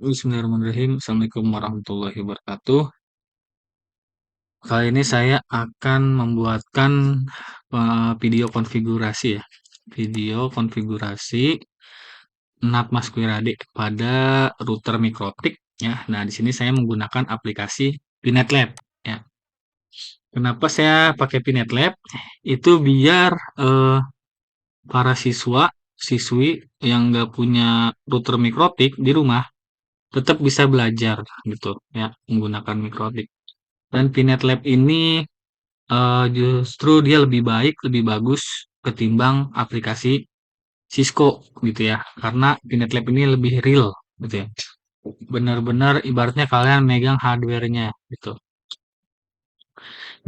Bismillahirrahmanirrahim. Assalamualaikum warahmatullahi wabarakatuh. Kali ini saya akan membuatkan video konfigurasi ya. Video konfigurasi NAT Masquerade pada router mikrotik ya. Nah, di sini saya menggunakan aplikasi PinetLab ya. Kenapa saya pakai PinetLab? Itu biar para siswi yang nggak punya router mikrotik di rumah tetap bisa belajar gitu ya menggunakan mikrotik. Dan Pinet Lab ini justru dia lebih baik, lebih bagus ketimbang aplikasi Cisco gitu ya. Karena Pinet Lab ini lebih real gitu ya. Benar-benar ibaratnya kalian megang hardware-nya gitu.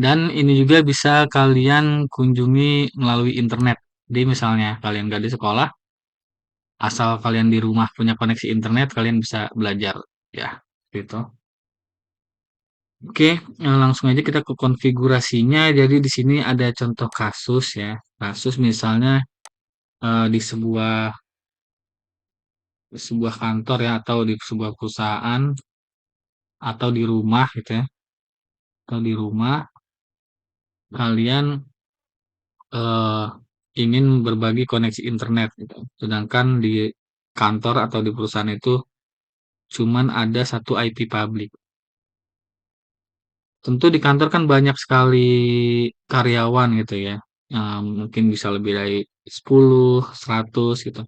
Dan ini juga bisa kalian kunjungi melalui internet. Jadi misalnya kalian gak di sekolah, asal kalian di rumah punya koneksi internet, kalian bisa belajar ya gitu. Oke, langsung aja kita ke konfigurasinya. Jadi di sini ada contoh kasus ya. Kasus misalnya di sebuah kantor ya atau di sebuah perusahaan atau di rumah gitu ya. Atau di rumah kalian eh, ingin berbagi koneksi internet gitu. Sedangkan di kantor atau di perusahaan itu cuman ada satu IP public. Tentu di kantor kan banyak sekali karyawan gitu ya. Mungkin bisa lebih dari 10, 100 gitu.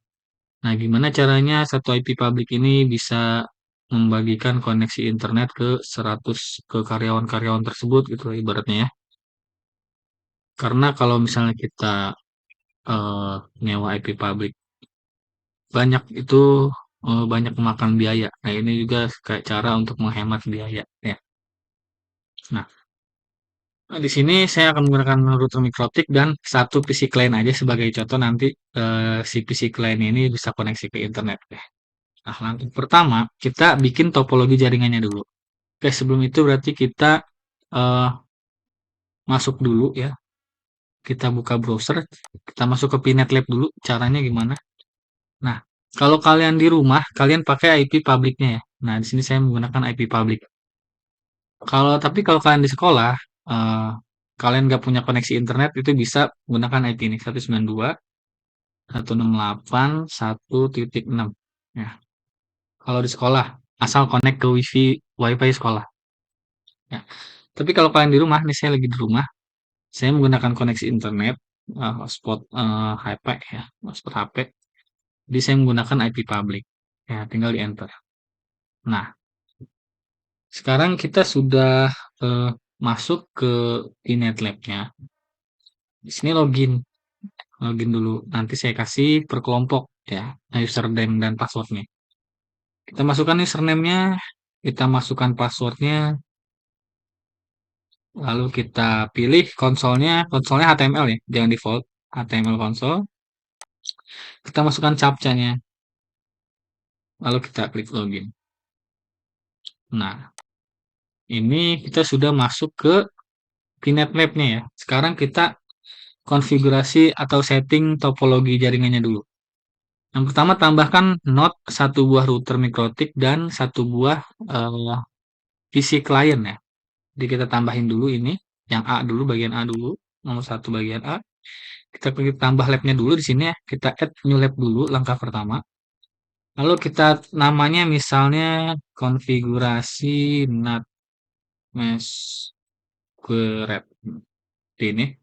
Nah, gimana caranya satu IP public ini bisa membagikan koneksi internet ke 100 ke karyawan-karyawan tersebut gitu ibaratnya ya. Karena kalau misalnya kita nyewa IP public banyak itu banyak memakan biaya. Nah, ini juga kayak cara untuk menghemat biaya ya. Nah, di sini saya akan menggunakan router mikrotik dan satu PC client aja sebagai contoh nanti si PC client ini bisa koneksi ke internet. Nah, langkah pertama kita bikin topologi jaringannya dulu. Oke, sebelum itu berarti kita eh, masuk dulu ya. Kita buka browser, kita masuk ke Pinet Lab dulu. Caranya gimana? Nah, kalau kalian di rumah, kalian pakai IP publiknya ya. Nah, di sini saya menggunakan IP publik. Tapi kalau kalian di sekolah, eh, kalian nggak punya koneksi internet, itu bisa menggunakan IP ini 192.168.1.6. Ya, kalau di sekolah, asal connect ke WiFi sekolah. Ya. Tapi kalau kalian di rumah, nih saya lagi di rumah, saya menggunakan koneksi internet, hotspot HP ya, hotspot HP. Jadi saya menggunakan IP public. Ya, tinggal di enter. Nah, sekarang kita sudah masuk ke Inet Lab-nya. Di sini login, login dulu. Nanti saya kasih per kelompok ya, username dan passwordnya. Kita masukkan username-nya, kita masukkan passwordnya, lalu kita pilih konsolnya, konsolnya HTML ya, jangan default, HTML konsol. Kita masukkan captcha-nya, lalu kita klik login. Nah, ini kita sudah masuk ke Pinet Lab-nya ya. Sekarang kita konfigurasi atau setting topologi jaringannya dulu. Yang pertama tambahkan node satu buah router mikrotik dan satu buah PC client ya. Jadi kita tambahin dulu ini, yang A dulu, bagian A dulu, nomor satu bagian A. Kita klik tambah labnya dulu di sini ya. Kita add new lab dulu langkah pertama. Lalu kita namanya misalnya konfigurasi NAT Masquerade. Ini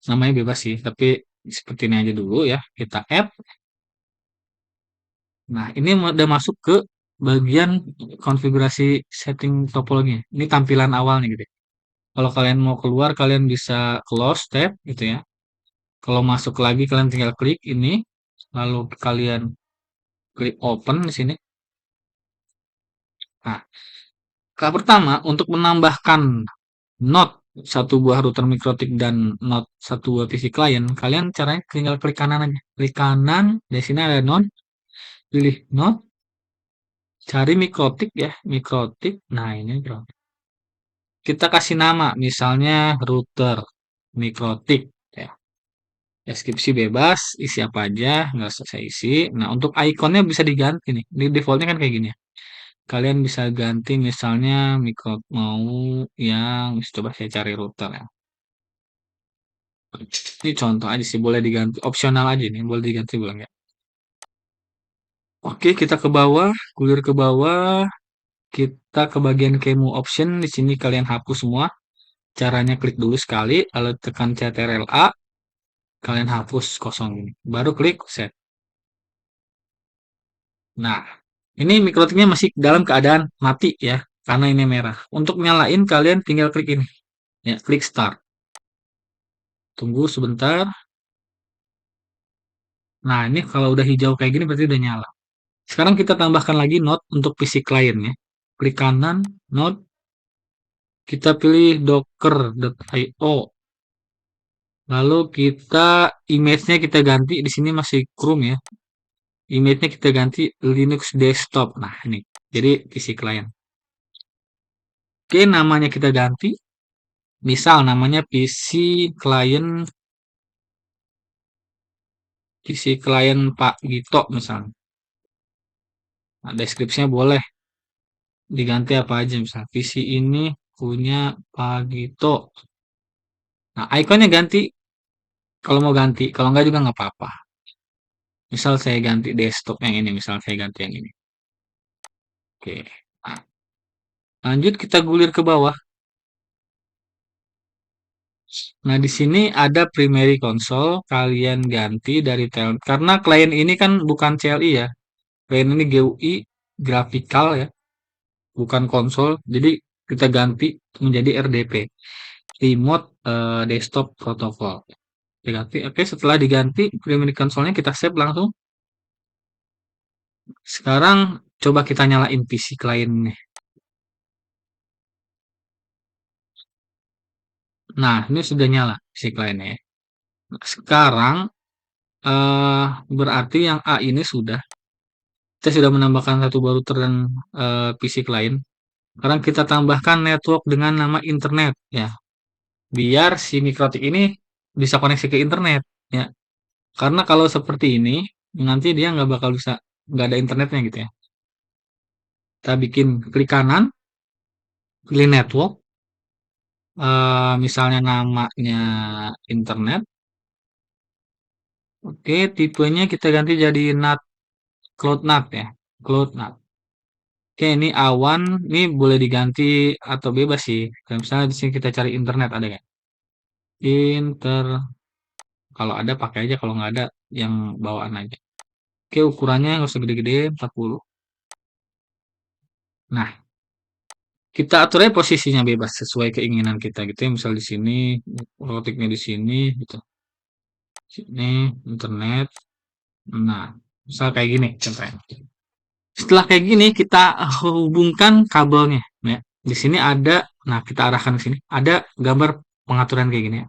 namanya bebas sih, tapi seperti ini aja dulu ya. Kita add. Nah, ini udah masuk ke bagian konfigurasi setting topologi. Ini tampilan awalnya gitu ya. Kalau kalian mau keluar, kalian bisa close tab gitu ya. Kalau masuk lagi, kalian tinggal klik ini, lalu kalian klik open di sini. Nah, pertama untuk menambahkan node satu buah router mikrotik dan node satu buah PC client, kalian caranya tinggal klik kanan aja. Klik kanan, di sini ada node, pilih node, cari mikrotik ya, mikrotik. Nah, ini mikrotik. Kita kasih nama, misalnya router mikrotik ya. Deskripsi bebas, isi apa aja, nggak usah saya isi. Nah, untuk ikonnya bisa diganti nih. Di defaultnya kan kayak gini ya. Kalian bisa ganti misalnya mau yang coba saya cari router ya. Ini contoh aja sih, boleh diganti. Opsional aja nih, boleh diganti boleh nggak? Oke, kita ke bawah, gulir ke bawah, kita ke bagian Kemu Option. Di sini kalian hapus semua. Caranya klik dulu sekali, lalu tekan CTRL-A, kalian hapus kosong ini. Baru klik set. Nah, ini mikrotiknya masih dalam keadaan mati ya, karena ini merah. Untuk nyalain kalian tinggal klik ini, ya, klik start. Tunggu sebentar. Nah, ini kalau udah hijau kayak gini berarti udah nyala. Sekarang kita tambahkan lagi node untuk PC client ya. Klik kanan, node, kita pilih docker.io. Lalu kita image-nya kita ganti, di sini masih Chrome ya. Image-nya kita ganti Linux desktop. Nah, ini. Jadi PC client. Oke, namanya kita ganti. Misal namanya PC client Pak Gito misalnya. Nah, deskripsinya boleh diganti apa aja misal. PC ini punya Pak Gito. Nah, ikonnya ganti kalau mau ganti. Kalau enggak juga nggak apa-apa. Misal saya ganti desktop yang ini. Misal saya ganti yang ini. Oke. Nah, lanjut kita gulir ke bawah. Nah, di sini ada primary console, kalian ganti dari telnet. Karena klien ini kan bukan CLI ya. Klien ini GUI, graphical ya, bukan konsol. Jadi kita ganti menjadi RDP, Remote Desktop Protocol. Kita ganti. Oke, setelah diganti primary console-nya kita save langsung. Sekarang coba kita nyalain PC klien nih. Nah, ini sudah nyala PC kliennya ya. Nah, sekarang berarti yang A ini kita sudah menambahkan satu router dan PC klien. Sekarang kita tambahkan network dengan nama internet ya. Biar si mikrotik ini bisa koneksi ke internet ya. Karena kalau seperti ini nanti dia nggak bakal bisa, nggak ada internetnya gitu ya. Kita bikin klik kanan, pilih network, misalnya namanya internet. Oke, tipenya kita ganti jadi NAT, Cloud NAT ya, Cloud NAT. Oke, ini awan, ini boleh diganti atau bebas sih. Kayak misalnya di sini kita cari internet ada nggak? Kalau ada pakai aja, kalau nggak ada yang bawaan aja. Oke, ukurannya nggak usah gede-gede, 40. Nah, kita atur aja posisinya bebas sesuai keinginan kita gitu ya. Misal di sini, rotiknya di sini gitu. Sini internet. Nah, misal kayak gini contohnya. Setelah kayak gini kita hubungkan kabelnya ya. Di sini ada, nah kita arahkan ke sini. Ada gambar pengaturan kayak gini ya.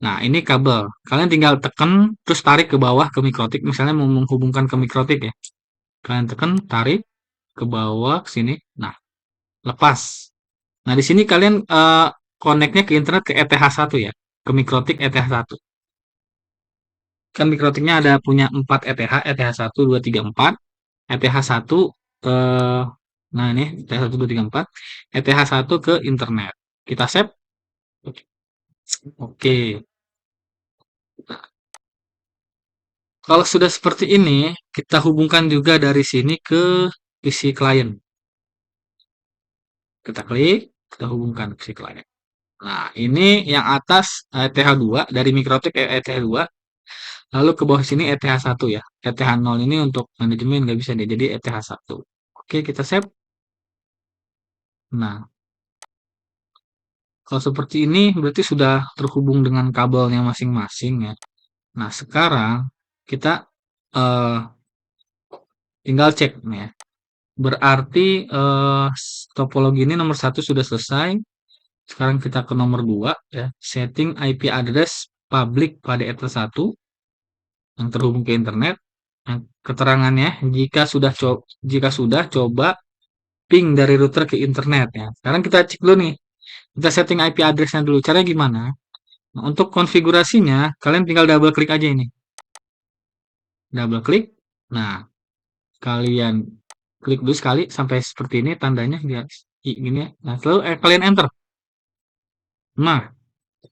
Nah, ini kabel. Kalian tinggal tekan terus tarik ke bawah ke mikrotik. Misalnya mau menghubungkan ke mikrotik ya. Kalian tekan, tarik ke bawah ke sini. Nah, lepas. Nah, di sini kalian connect-nya ke internet ke ETH1 ya. Ke mikrotik ETH1. Kan mikrotiknya ada punya 4 ETH, ETH1, 2, 3, 4. ETH1 eh nah ini ETH1, 2, 3, 4. ETH1 ke internet. Kita save. Oke. Kalau sudah seperti ini, kita hubungkan juga dari sini ke PC client. Kita klik, kita hubungkan ke PC client. Nah, ini yang atas ETH2 dari mikrotik ETH2. Lalu ke bawah sini ETH1 ya. ETH0 ini untuk manajemen nggak bisa nih, jadi ETH1. Oke, kita save. Nah, kalau seperti ini berarti sudah terhubung dengan kabelnya masing-masing ya. Nah, sekarang kita eh, tinggal cek nih ya. Berarti topologi ini nomor satu sudah selesai. Sekarang kita ke nomor 2 ya. Setting IP address public pada ETH1 yang terhubung ke internet. Nah, keterangannya jika sudah coba ping dari router ke internet ya. Sekarang kita cek dulu nih. Kita setting IP address-nya dulu. Caranya gimana? Nah, untuk konfigurasinya, kalian tinggal double klik aja ini. Double klik. Nah, kalian klik dulu sekali sampai seperti ini tandanya biar gini ya. Nah, lalu kalian enter. Nah,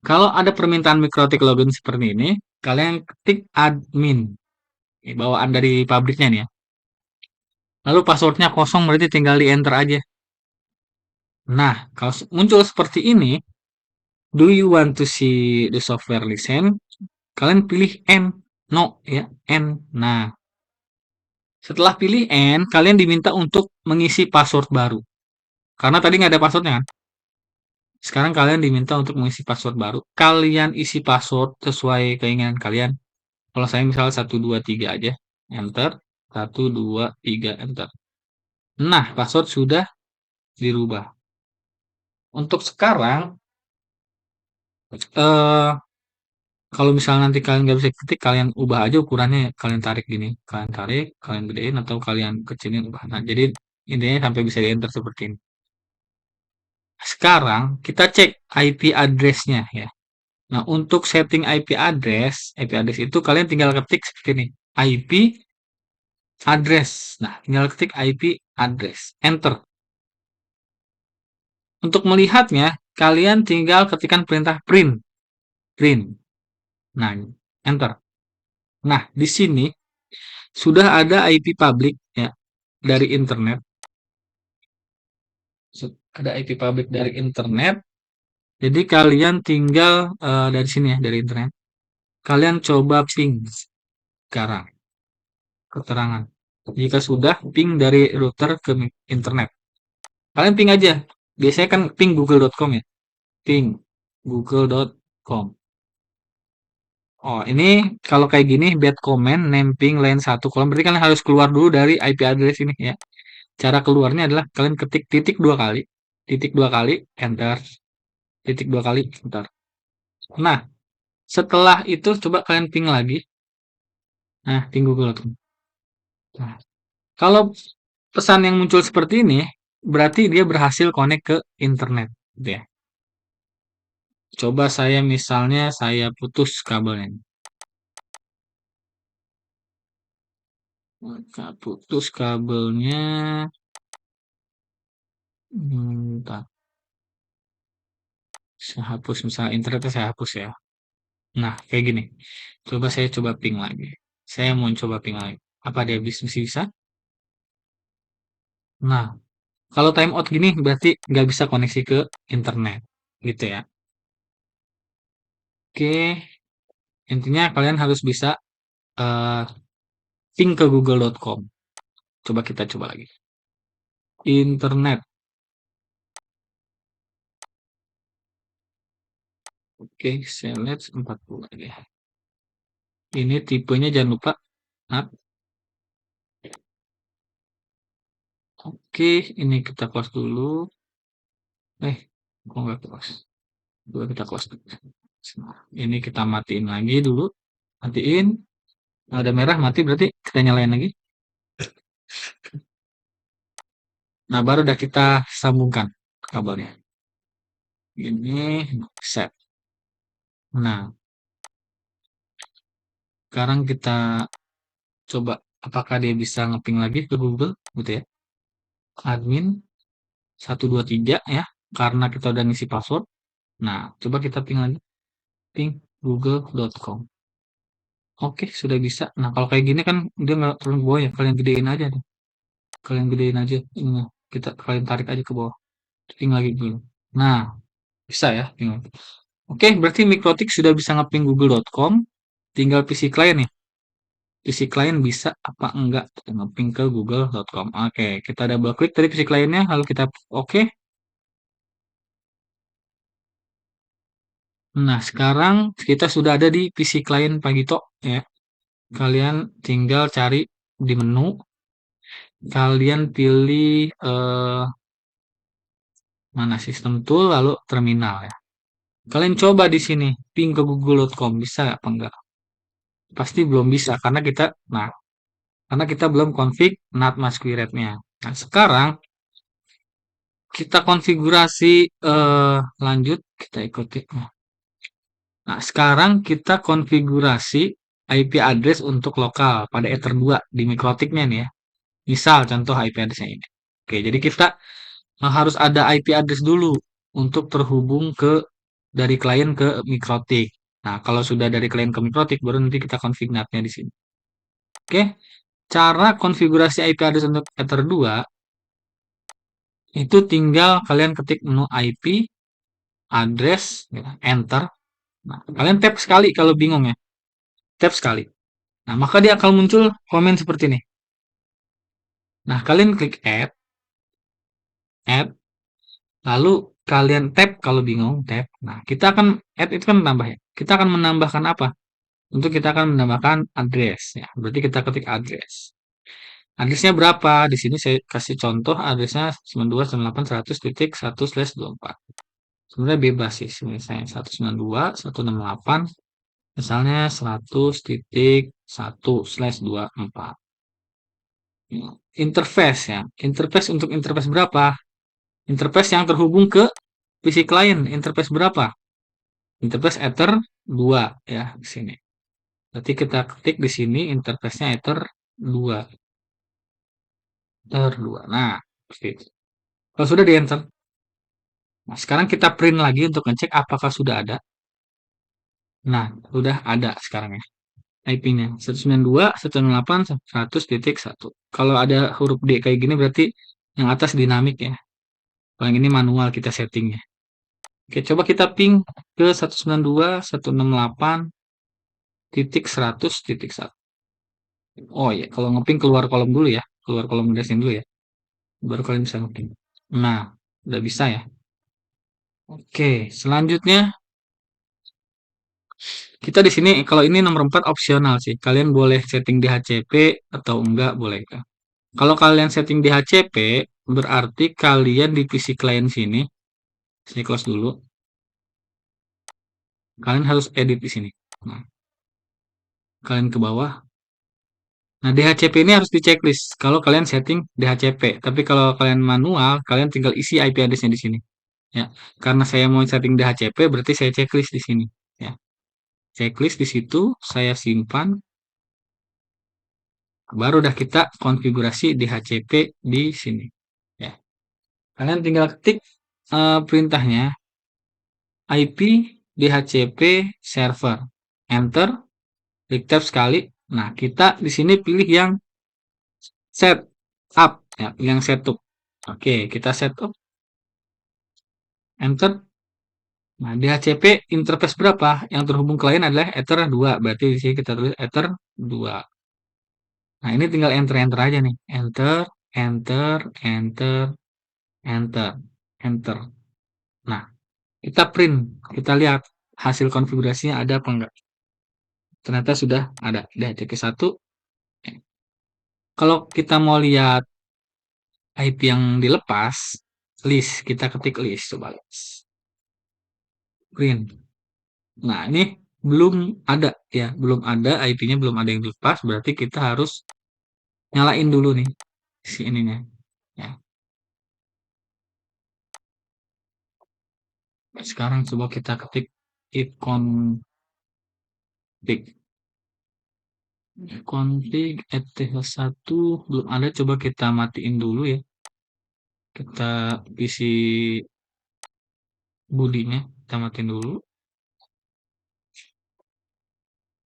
kalau ada permintaan mikrotik login seperti ini, kalian ketik admin. Ini bawaan dari pabriknya nih ya. Lalu passwordnya kosong berarti tinggal di enter aja. Nah, kalau muncul seperti ini, do you want to see the software license? Kalian pilih N. No ya, N. Nah, setelah pilih N, kalian diminta untuk mengisi password baru. Karena tadi nggak ada passwordnya kan? Sekarang kalian diminta untuk mengisi password baru. Kalian isi password sesuai keinginan kalian. Kalau saya misal 123 aja. Enter. 123 enter. Nah, password sudah dirubah. Untuk sekarang, eh kalau misalnya nanti kalian nggak bisa ketik, kalian ubah aja ukurannya. Kalian tarik gini. Kalian tarik, kalian gedein, atau kalian kecilin ubah. Nah, jadi intinya sampai bisa di enter seperti ini. Sekarang kita cek IP address-nya ya. Nah, untuk setting IP address itu kalian tinggal ketik seperti ini. IP address. Nah, tinggal ketik IP address. Enter. Untuk melihatnya, kalian tinggal ketikkan perintah print. Print. Nah, enter. Nah, di sini sudah ada IP public ya dari internet. Ada IP public dari internet. Jadi kalian tinggal dari sini ya, dari internet. Kalian coba ping sekarang keterangan. Jika sudah ping dari router ke internet. Kalian ping aja. Biasanya kan ping google.com ya. Ping google.com. Oh, ini kalau kayak gini bad comment name ping line 1 kolom berarti kalian harus keluar dulu dari IP address ini ya. Cara keluarnya adalah kalian ketik titik 2 kali. Titik 2 kali enter. Titik 2 kali enter. Nah, setelah itu coba kalian ping lagi. Nah, ping google.com. Nah, kalau pesan yang muncul seperti ini berarti dia berhasil connect ke internet gitu ya. Coba saya misalnya saya putus kabelnya. Maka putus kabelnya. Bentar. Saya hapus misalnya internetnya saya hapus ya. Nah, kayak gini. Coba ping lagi. Saya mau coba ping lagi. Apa dia masih bisa? Nah, kalau timeout gini berarti nggak bisa koneksi ke internet. Gitu ya. Oke, intinya kalian harus bisa eh, ping ke google.com. Coba kita coba lagi. Internet. Oke, select 40 aja. Ini tipenya jangan lupa. Nah, oke, ini kita close dulu. Kok nggak close? Coba kita close dulu. Nah, ini kita matiin lagi dulu. Matiin. Nah, ada merah mati berarti kita nyalain lagi. Nah, baru udah kita sambungkan kabelnya. Ini set. Nah, sekarang kita coba apakah dia bisa ngeping lagi ke Google gitu ya. Admin 123 ya, karena kita udah ngisi password. Nah, coba kita ping lagi. Ping google.com. Oke, sudah bisa. Nah, kalau kayak gini kan dia nggak turun ke bawah ya. Kalian gedein aja deh. Kalian gedein aja ininya. Kalian tarik aja ke bawah. Ping lagi dulu. Nah, bisa ya. Ping. Oke, berarti Mikrotik sudah bisa ngeping google.com. Tinggal PC klien nih. PC klien bisa apa enggak ngeping ke google.com. Oke, kita double klik tadi PC kliennya, lalu kita oke. Nah, sekarang kita sudah ada di PC klien Pagito ya. Kalian tinggal cari di menu, kalian pilih mana sistem tool lalu terminal ya. Kalian coba di sini ping ke google.com bisa apa enggak? Pasti belum bisa karena kita belum config NAT masquerade-nya. Nah, sekarang kita konfigurasi lanjut kita ikuti. Nah, sekarang kita konfigurasi IP address untuk lokal pada Ether 2 di mikrotiknya nih ya. Misal contoh IP address-nya ini. Oke, jadi kita harus ada IP address dulu untuk terhubung ke dari klien ke mikrotik. Nah, kalau sudah dari klien ke mikrotik, baru nanti kita config NAT-nya di sini. Oke, cara konfigurasi IP address untuk Ether 2 itu tinggal kalian ketik menu IP address, ya, enter. Nah, kalian tap sekali kalau bingung ya, tap sekali. Nah, maka dia akan muncul komen seperti ini. Nah, kalian klik add, lalu kalian tap kalau bingung, tap. Nah, kita akan add itu kan menambah ya. Kita akan menambahkan apa? Untuk kita akan menambahkan address ya. Berarti kita ketik address. Addressnya berapa? Di sini saya kasih contoh addressnya 92.168.1/24. Sebenarnya bebas sih, misalnya 192.168, misalnya 100.1/24. Interface ya. Interface untuk interface berapa? Interface yang terhubung ke PC klien. Interface berapa? Interface Ether 2 ya di sini. Berarti kita ketik di sini interface-nya Ether 2. Ether 2. Nah, seperti itu. Kalau sudah di enter, nah sekarang kita print lagi untuk ngecek apakah sudah ada. Nah, sudah ada sekarang ya. IP-nya 192.168.100.1. Kalau ada huruf D kayak gini berarti yang atas dinamik ya. Kalau yang ini manual kita settingnya. Oke, coba kita ping ke 192.168.100.1. Oh ya, kalau ngeping keluar kolom dulu ya. Keluar kolom destin dulu ya. Baru kalian bisa ngeping. Nah, udah bisa ya. Oke, selanjutnya kita di sini kalau ini nomor 4 opsional sih. Kalian boleh setting DHCP atau enggak boleh. Kalau kalian setting DHCP, berarti kalian di PC klien sini, saya close dulu. Kalian harus edit di sini. Nah, kalian ke bawah. Nah, DHCP ini harus di checklist kalau kalian setting DHCP. Tapi kalau kalian manual, kalian tinggal isi IP address-nya di sini. Ya, karena saya mau setting DHCP, berarti saya checklist di sini. Ya, checklist di situ, saya simpan. Baru dah kita konfigurasi DHCP di sini. Ya, kalian tinggal ketik perintahnya IP DHCP server. Enter, klik tab sekali. Nah, kita di sini pilih yang set up ya, yang setup. Oke, kita setup. Enter. Nah, DHCP interface berapa? Yang terhubung klien adalah Ether 2. Berarti di sini kita tulis Ether 2. Nah, ini tinggal enter-enter aja nih. Enter, enter, enter, enter, enter. Nah, kita print. Kita lihat hasil konfigurasinya ada apa enggak. Ternyata sudah ada. DHCP 1. Kalau kita mau lihat IP yang dilepas, list. Kita ketik list. Coba list. Print. Nah, ini belum ada ya. Belum ada IP-nya, belum ada yang dilepas. Berarti kita harus nyalain dulu nih si ininya. Ya. Sekarang coba kita ketik if config. Config eth1 belum ada, coba kita matiin dulu ya. Kita isi bodinya, kita matiin dulu.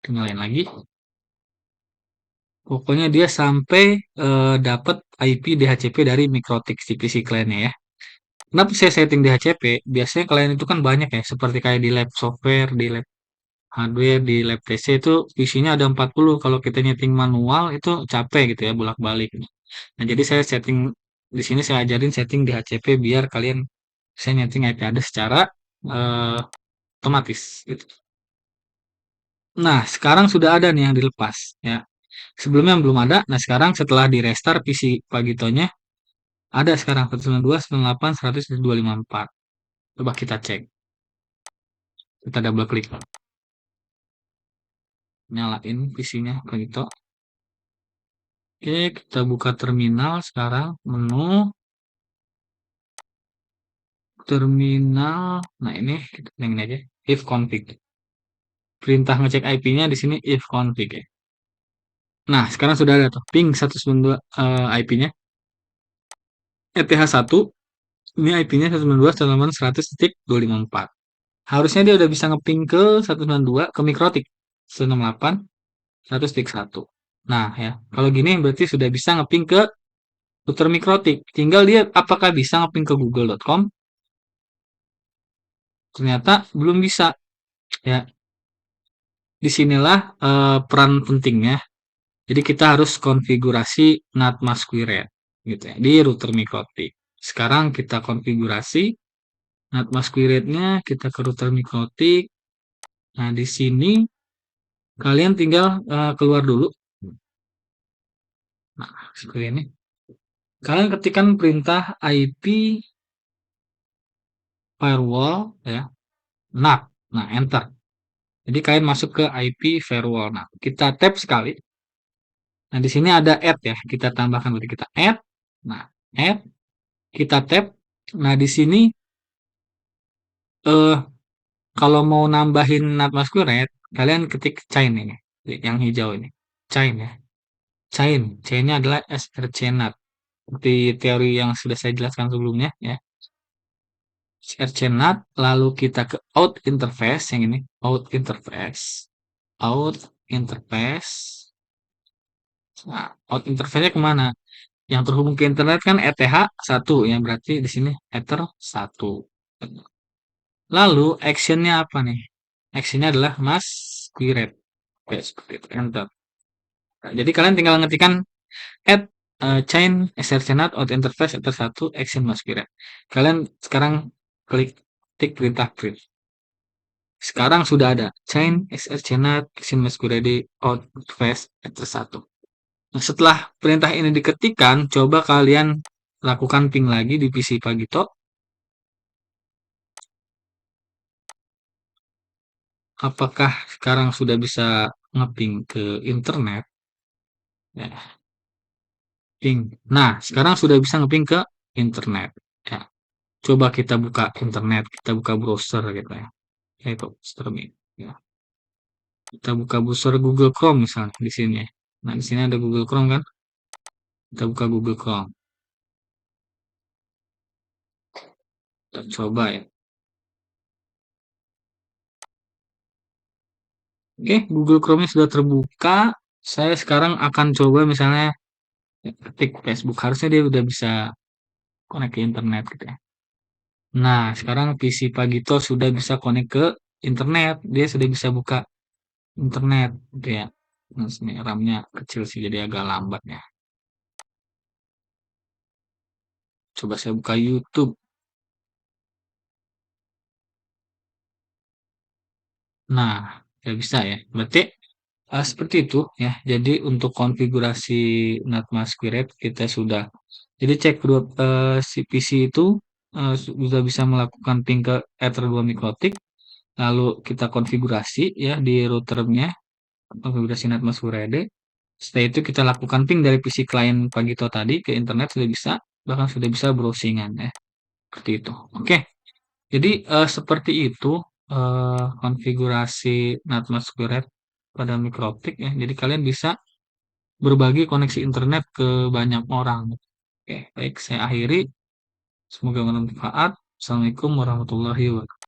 Nyalain lagi. Pokoknya dia sampai dapat IP DHCP dari mikrotik si PC kliennya ya. Kenapa saya setting DHCP? Biasanya klien itu kan banyak ya, seperti kayak di lab software, di lab hardware, di lab PC itu PC-nya ada 40. Kalau kita nyeting manual itu capek gitu ya, bolak-balik. Nah, jadi saya setting di sini saya ajarin setting DHCP biar kalian bisa nyeting IP address secara eh, otomatis gitu. Nah, sekarang sudah ada nih yang dilepas ya. Sebelumnya belum ada. Nah, sekarang setelah di restart PC Pagitonya ada sekarang 192.168.100.254. Coba kita cek. Kita double klik. Nyalain PC-nya Pagito. Oke, kita buka terminal sekarang. Menu. Terminal. Nah, ini kita pilih aja. If config. perintah ngecek IP-nya di sini if config ya. Nah, sekarang sudah ada tuh ping 192 IP-nya. ETH1 ini IP-nya 192.168.168. Harusnya dia udah bisa ngeping ke 192 ke mikrotik 168 100.1. Nah, ya. Kalau gini berarti sudah bisa ngeping ke router mikrotik. Tinggal dia apakah bisa ngeping ke google.com? Ternyata belum bisa. Ya, disinilah peran pentingnya. Jadi kita harus konfigurasi NAT masquerade gitu ya di router mikrotik. Sekarang kita konfigurasi NAT masquerade-nya, kita ke router mikrotik. Nah, di sini kalian tinggal keluar dulu. Nah, seperti ini. Kalian ketikkan perintah IP firewall ya, NAT. Nah, enter. Jadi kalian masuk ke IP firewall. Nah, kita tap sekali. Nah, di sini ada add ya. Kita tambahkan berarti kita add. Nah, add, kita tap. Nah, di sini eh kalau mau nambahin NAT masquerade, kalian ketik chain ini, yang hijau ini. Chain ya. Chain-nya adalah SRC NAT. Seperti teori yang sudah saya jelaskan sebelumnya ya. SRC NAT, lalu kita ke out interface yang ini, out interface. Out interface. Nah, out interface-nya kemana? Yang terhubung ke internet kan ETH1 ya, berarti di sini Ether 1. Lalu action-nya apa nih? Action-nya adalah masquerade. Oke, seperti itu. Enter. Nah, jadi kalian tinggal ngetikkan add chain srcnat out interface Ether 1 action masquerade. Kalian sekarang klik perintah print. Sekarang sudah ada chain srcnat action masquerade out interface Ether 1. Nah, setelah perintah ini diketikkan, coba kalian lakukan ping lagi di PC Pagito. Apakah sekarang sudah bisa ngeping ke internet? Ya, ping. Nah, sekarang sudah bisa ngeping ke internet. Ya, coba kita buka internet, kita buka browser gitu ya. Yaitu streaming. Ya. Kita buka browser Google Chrome misalnya di sini. Nah, di sini ada Google Chrome kan? Kita buka Google Chrome. Kita coba ya. Oke, Google Chrome-nya sudah terbuka. Saya sekarang akan coba misalnya ketik Facebook. Harusnya dia udah bisa connect ke internet gitu ya. Nah, sekarang PC Pagito sudah bisa connect ke internet. Dia sudah bisa buka internet gitu ya. Nah, sini RAM-nya kecil sih jadi agak lambat ya. Coba saya buka YouTube. Nah, ya bisa ya. Berarti seperti itu ya. Jadi untuk konfigurasi NAT masquerade kita sudah. Jadi cek kedua si PC itu sudah bisa melakukan ping ke Ether 2 mikrotik. Lalu kita konfigurasi ya di routernya, konfigurasi NAT masquerade. Setelah itu kita lakukan ping dari PC klien Pagito tadi ke internet sudah bisa, bahkan sudah bisa browsingan ya. Seperti itu. Oke. Jadi seperti itu konfigurasi NAT masquerade pada mikrotik ya. Jadi kalian bisa berbagi koneksi internet ke banyak orang. Oke, baik saya akhiri. Semoga bermanfaat. Assalamualaikum warahmatullahi wabarakatuh.